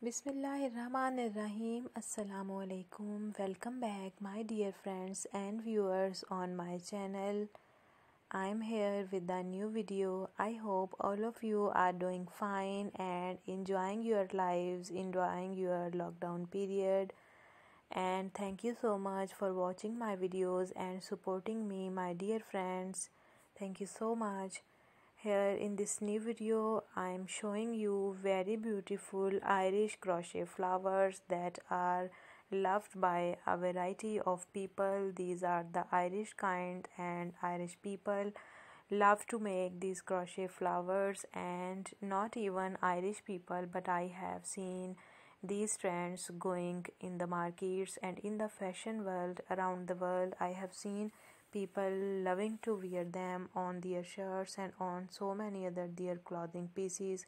Bismillahirrahmanirrahim. Assalamu alaikum. Welcome back, my dear friends and viewers on my channel. I'm here with a new video. I hope all of you are doing fine and enjoying your lives, enjoying your lockdown period. And thank you so much for watching my videos and supporting me, my dear friends. Thank you so much. Here in this new video I am showing you very beautiful Irish crochet flowers that are loved by a variety of people. These are the Irish kind, and Irish people love to make these crochet flowers, and not even Irish people, but I have seen these trends going in the markets and in the fashion world around the world. I have seen people loving to wear them on their shirts and on so many other their clothing pieces.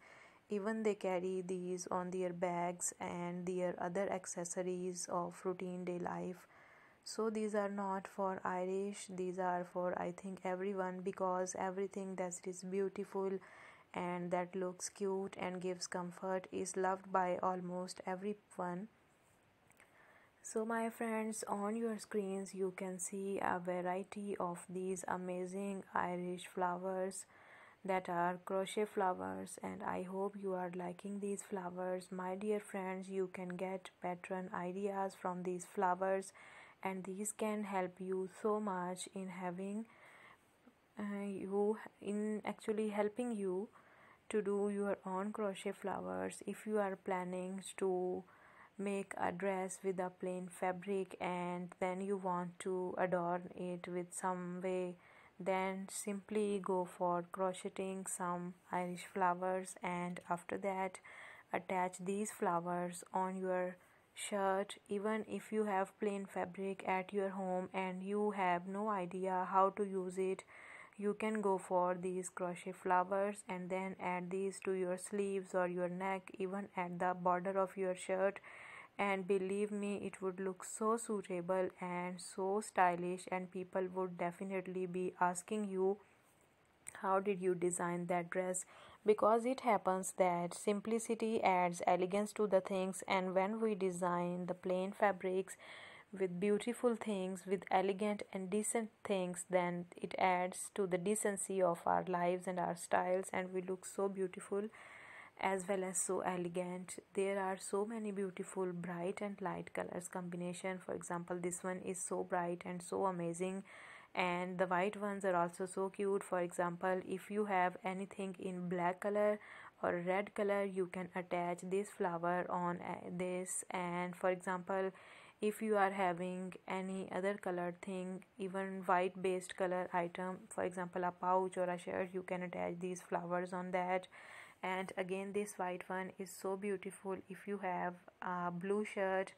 Even they carry these on their bags and their other accessories of routine day life. So these are not for Irish, these are for I think everyone, because everything that is beautiful and that looks cute and gives comfort is loved by almost everyone. So my friends, on your screens you can see a variety of these amazing Irish flowers that are crochet flowers, and I hope you are liking these flowers. My dear friends, you can get pattern ideas from these flowers, and these can help you so much in having actually helping you to do your own crochet flowers. If you are planning to make a dress with a plain fabric and then you want to adorn it with some way, then simply go for crocheting some Irish flowers, and after that attach these flowers on your shirt. Even if you have plain fabric at your home and you have no idea how to use it, you can go for these crochet flowers and then add these to your sleeves or your neck, even at the border of your shirt, and believe me, it would look so suitable and so stylish, and people would definitely be asking you how did you design that dress, because it happens that simplicity adds elegance to the things, and when we design the plain fabrics with beautiful things, with elegant and decent things, then it adds to the decency of our lives and our styles, and we look so beautiful as well as so elegant. There are so many beautiful bright and light colors combination. For example, this one is so bright and so amazing, and the white ones are also so cute. For example, if you have anything in black color or red color, you can attach this flower on this. And for example, if you are having any other colored thing, even white based color item, for example a pouch or a shirt, you can attach these flowers on that. And again, this white one is so beautiful. If you have a blue shirt,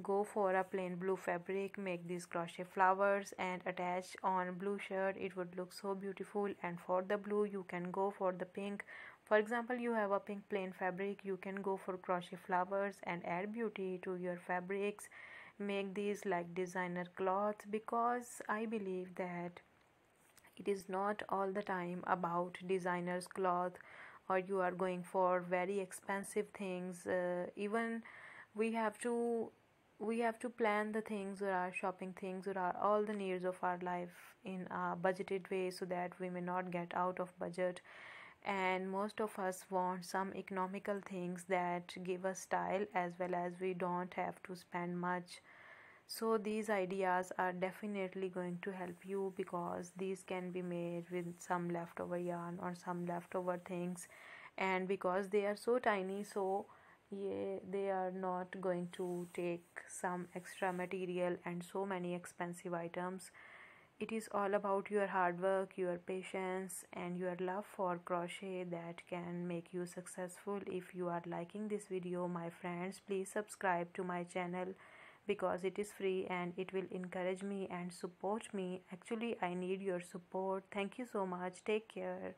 go for a plain blue fabric, make these crochet flowers and attach on blue shirt. It would look so beautiful. And for the blue, you can go for the pink. For example, you have a pink plain fabric, you can go for crochet flowers and add beauty to your fabrics. Make these like designer cloth, because I believe that it is not all the time about designers cloth or you are going for very expensive things. Even we have to plan the things or our shopping things or our, all the needs of our life in a budgeted way, so that we may not get out of budget. And most of us want some economical things that give us style as well as we don't have to spend much. So these ideas are definitely going to help you, because these can be made with some leftover yarn or some leftover things, and because they are so tiny, so yeah, they are not going to take some extra material and so many expensive items. It is all about your hard work, your patience, and your love for crochet that can make you successful. If you are liking this video, my friends, please subscribe to my channel, because it is free and it will encourage me and support me. Actually, I need your support. Thank you so much. Take care.